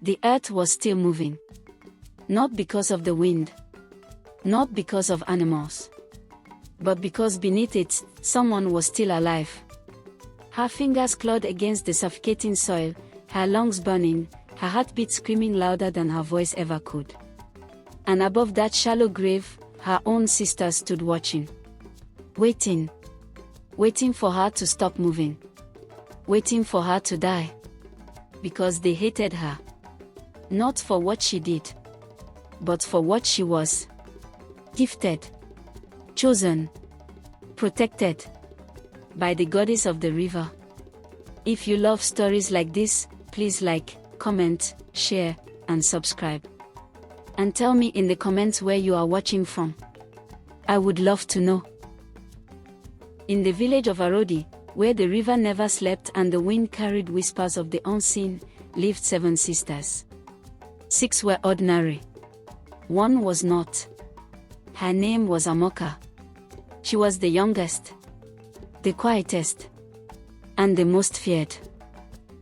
The earth was still moving. Not because of the wind. Not because of animals. But because beneath it, someone was still alive. Her fingers clawed against the suffocating soil, her lungs burning, her heartbeat screaming louder than her voice ever could. And above that shallow grave, her own sister stood watching. Waiting. Waiting for her to stop moving. Waiting for her to die. Because they hated her. Not for what she did. But for what she was. Gifted. Chosen. Protected. By the goddess of the river. If you love stories like this, please like, comment, share, and subscribe. And tell me in the comments where you are watching from. I would love to know. In the village of Arodi, where the river never slept and the wind carried whispers of the unseen, lived 7 sisters. 6 were ordinary. 1 was not. Her name was Amaka. She was the youngest, the quietest, and the most feared.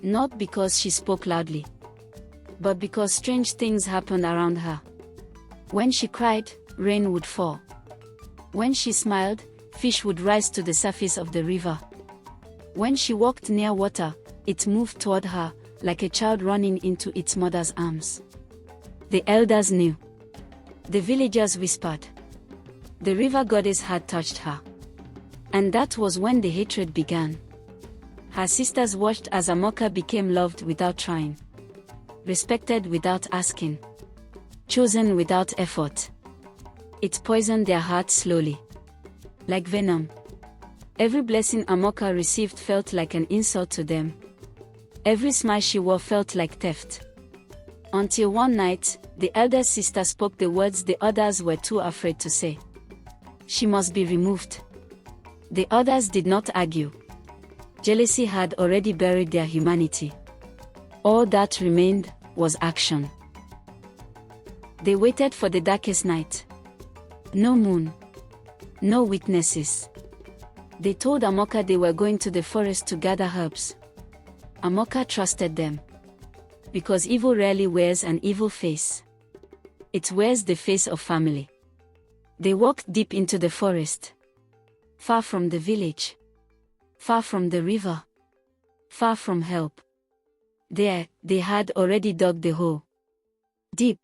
Not because she spoke loudly, but because strange things happened around her. When she cried, rain would fall. When she smiled, fish would rise to the surface of the river. When she walked near water, it moved toward her, like a child running into its mother's arms. The elders knew. The villagers whispered. The river goddess had touched her. And that was when the hatred began. Her sisters watched as Amaka became loved without trying. Respected without asking. Chosen without effort. It poisoned their hearts slowly. Like venom. Every blessing Amaka received felt like an insult to them. Every smile she wore felt like theft. Until one night, the elder sister spoke the words the others were too afraid to say. She must be removed. The others did not argue. Jealousy had already buried their humanity. All that remained was action. They waited for the darkest night. No moon. No witnesses. They told Amaka they were going to the forest to gather herbs. Amaka trusted them. Because evil rarely wears an evil face. It wears the face of family. They walked deep into the forest. Far from the village. Far from the river. Far from help. There, they had already dug the hole. Deep.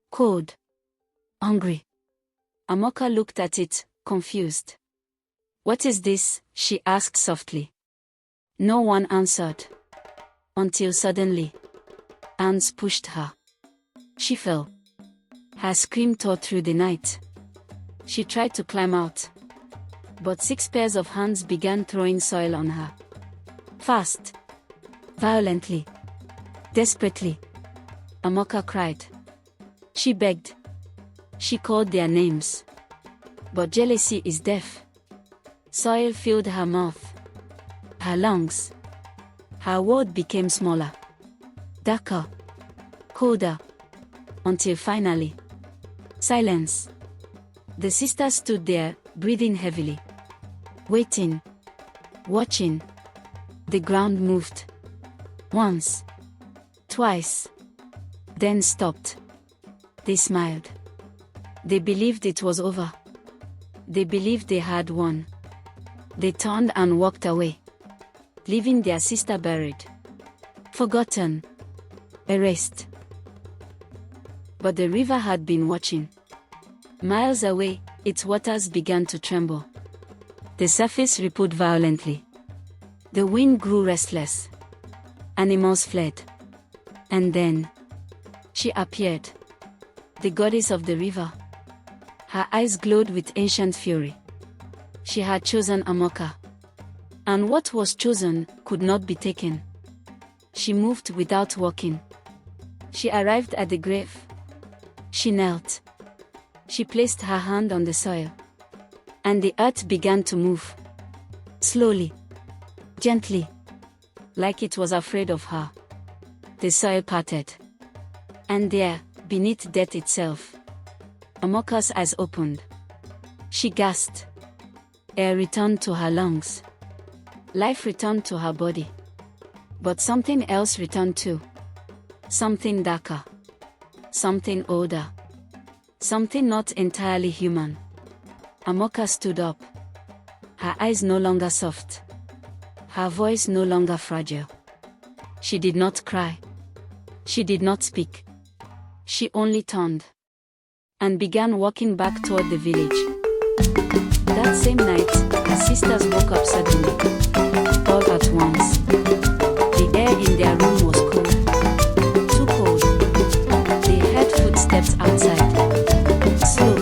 Cold. Hungry. Amaka looked at it, confused. "What is this?" she asked softly. No one answered. Until suddenly, ants pushed her. She fell. Her scream tore through the night. She tried to climb out. But 6 pairs of hands began throwing soil on her. Fast. Violently. Desperately. Amaka cried. She begged. She called their names. But jealousy is deaf. Soil filled her mouth. Her lungs. Her world became smaller. Darker. Colder. Until finally. Silence. The sisters stood there, breathing heavily. Waiting. Watching. The ground moved. Once. Twice. Then stopped. They smiled. They believed it was over. They believed they had won. They turned and walked away, leaving their sister buried. Forgotten. Erased. But the river had been watching. Miles away, its waters began to tremble. The surface rippled violently. The wind grew restless. Animals fled. And then, she appeared. The goddess of the river. Her eyes glowed with ancient fury. She had chosen Amaka. And what was chosen could not be taken. She moved without walking. She arrived at the grave. She knelt. She placed her hand on the soil. And the earth began to move. Slowly. Gently. Like it was afraid of her. The soil parted. And there, beneath death itself, Amaka's eyes opened. She gasped. Air returned to her lungs. Life returned to her body. But something else returned too. Something darker. Something older. Something not entirely human. Amaka stood up. Her eyes no longer soft. Her voice no longer fragile. She did not cry. She did not speak. She only turned and began walking back toward the village. That same night, her sisters woke up suddenly, all at once. The air in their room was cold, too cold. They heard footsteps outside, slow,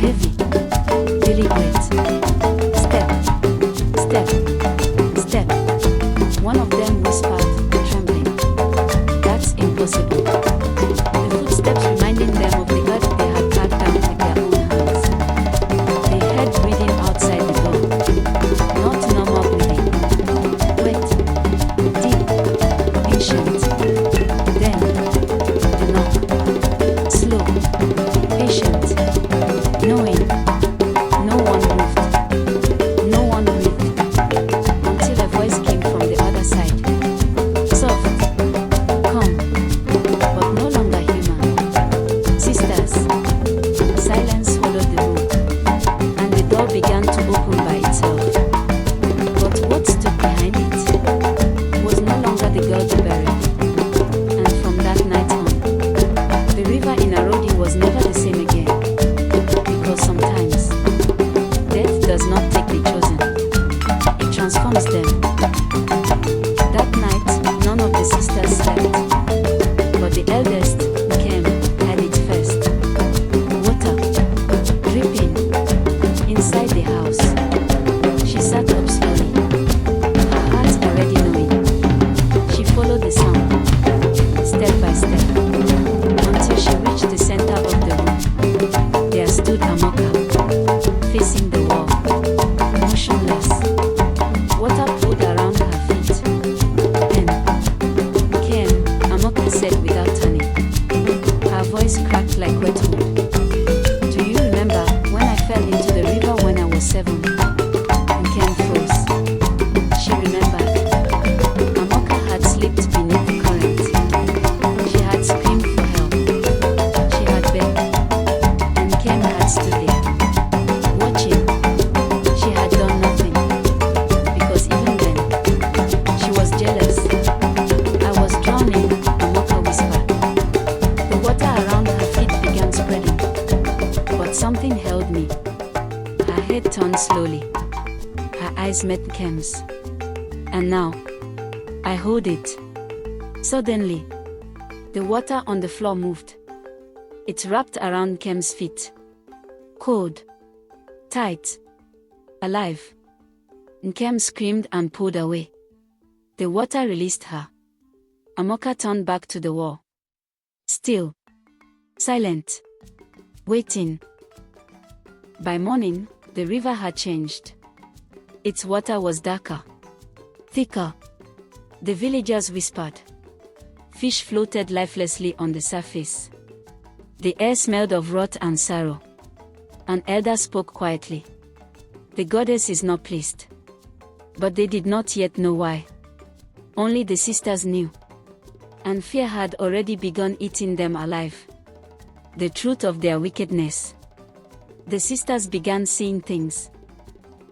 heavy, deliberate. Step, step, step. One of them whispered, trembling, "That's impossible." The footsteps reminding them of the earth they had carved down with their own hands. They heard breathing outside the door. Not normal breathing. Wet, deep, patient. Then, the knock. Slow, patient, knowing. No one moved. No one breathed. Until a voice came from the other side. Soft, calm, but no longer human. Sisters. Silence swallowed the room, and the door began to open by itself. But what stood behind it was no longer the girl they buried. And from that night on, the river in Arodi was never the same again. Because sometimes, death does not take the chosen, it transforms them. That night, none of the sisters slept, but the eldest came, had it first. Water, dripping, inside the house. She sat up slowly, her heart already knowing. She followed the sound, step by step, until she reached the center of the room. There stood Amaka, facing the wall, motionless. Water poured around her feet. Then, Ken, Amaka said without turning. Her voice cracked like wet wood. "Do you remember when I fell into the river when I was 7? And Ken froze. She remembered. Amaka had slipped beneath the current. She had screamed for help. She had begged. And Ken had stood there, watching. She had done nothing. Because even then, she was jealous. "I was drowning," Amaka whispered. The water around her feet began spreading. But something held me. Her head turned slowly. Her eyes met Kem's. And now, I hold it. Suddenly, the water on the floor moved. It wrapped around Kem's feet. Cold, tight, alive. Nkem screamed and pulled away. The water released her. Amaka turned back to the wall. Still, silent, waiting. By morning, the river had changed. Its water was darker, thicker. The villagers whispered. Fish floated lifelessly on the surface. The air smelled of rot and sorrow. An elder spoke quietly. The goddess is not pleased. But they did not yet know why. Only the sisters knew. And fear had already begun eating them alive. The truth of their wickedness. The sisters began seeing things,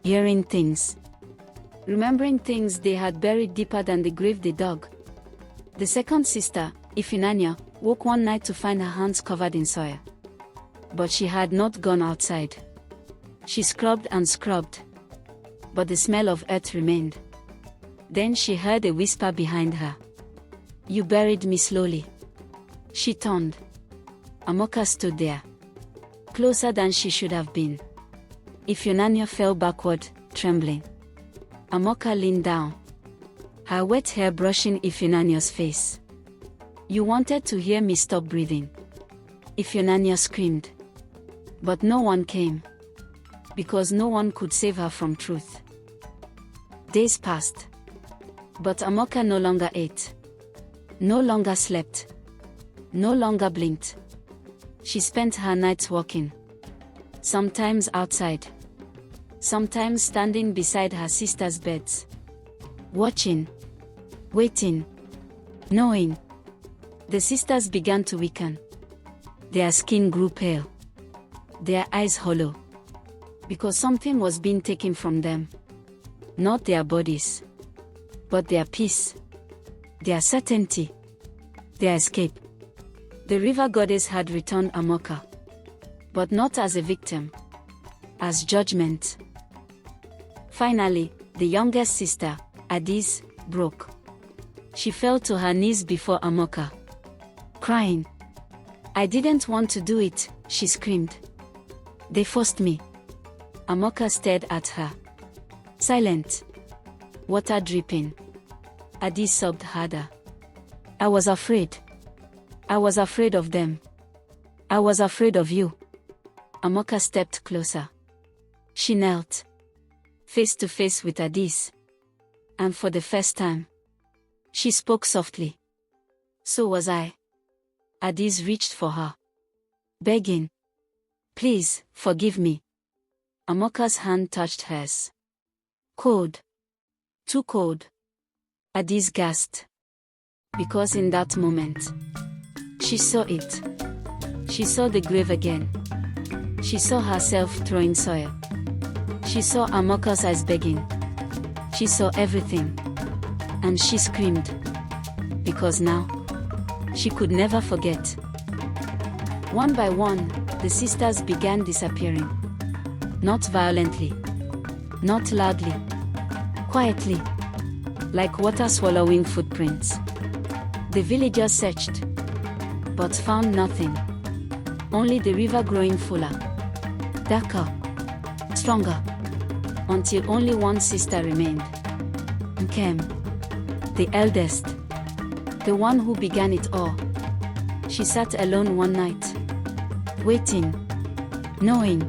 hearing things, remembering things they had buried deeper than the grave they dug. The second sister, Ifinanya, woke one night to find her hands covered in soil. But she had not gone outside. She scrubbed and scrubbed. But the smell of earth remained. Then she heard a whisper behind her. "You buried me slowly." She turned. Amaka stood there, closer than she should have been. Ifinanya fell backward, trembling. Amaka leaned down, her wet hair brushing Ifinanya's face. "You wanted to hear me stop breathing," Ifinanya screamed. But no one came, because no one could save her from truth. Days passed. But Amaka no longer ate, no longer slept, no longer blinked. She spent her nights walking, sometimes outside, sometimes standing beside her sisters' beds, watching, waiting, knowing. The sisters began to weaken. Their skin grew pale. Their eyes hollow. Because something was being taken from them. Not their bodies, but their peace, their certainty, their escape. The river goddess had returned Amaka, but not as a victim, as judgment. Finally, the youngest sister, Adis, broke. She fell to her knees before Amaka, crying. "I didn't want to do it," she screamed. "They forced me." Amaka stared at her, silent, water dripping. Adis sobbed harder. "I was afraid. I was afraid of them. I was afraid of you." Amaka stepped closer. She knelt, face to face with Adis. And for the first time, she spoke softly. "So was I." Adis reached for her, begging, "Please, forgive me." Amaka's hand touched hers. Cold. Too cold. Adis gasped. Because in that moment, she saw it. She saw the grave again. She saw herself throwing soil. She saw Amaka's eyes begging. She saw everything. And she screamed. Because now, she could never forget. One by one, the sisters began disappearing. Not violently. Not loudly. Quietly. Like water swallowing footprints. The villagers searched, but found nothing. Only the river growing fuller, darker, stronger, until only one sister remained. Nkem, the eldest, the one who began it all. She sat alone one night, waiting, knowing,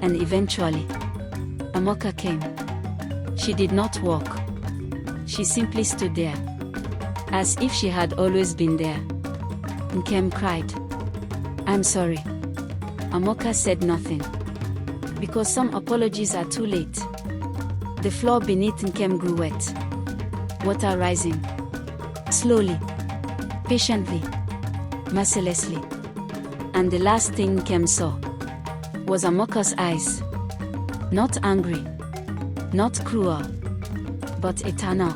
and eventually, Amaka came. She did not walk. She simply stood there, as if she had always been there. Nkem cried. "I'm sorry." Amaka said nothing. Because some apologies are too late. The floor beneath Nkem grew wet. Water rising. Slowly. Patiently. Mercilessly. And the last thing Nkem saw was Amaka's eyes. Not angry. Not cruel. But eternal.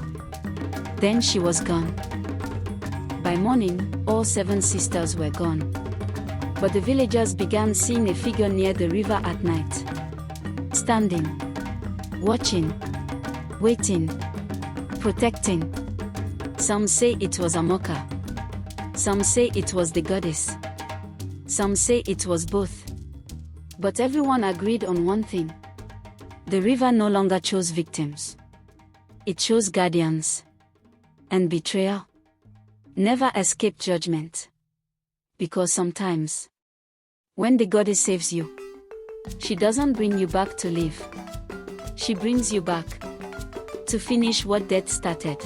Then she was gone. By morning, all 7 sisters were gone. But the villagers began seeing a figure near the river at night. Standing. Watching. Waiting. Protecting. Some say it was Amaka. Some say it was the goddess. Some say it was both. But everyone agreed on one thing. The river no longer chose victims. It chose guardians. And betrayal never escaped judgment. Because sometimes, when the goddess saves you, she doesn't bring you back to live. She brings you back to finish what death started.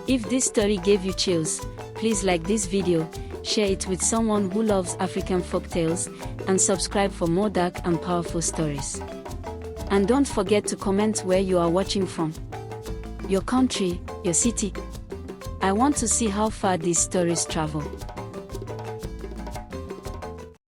If this story gave you chills, please like this video, share it with someone who loves African folktales, and subscribe for more dark and powerful stories. And don't forget to comment where you are watching from. Your country, your city. I want to see how far these stories travel.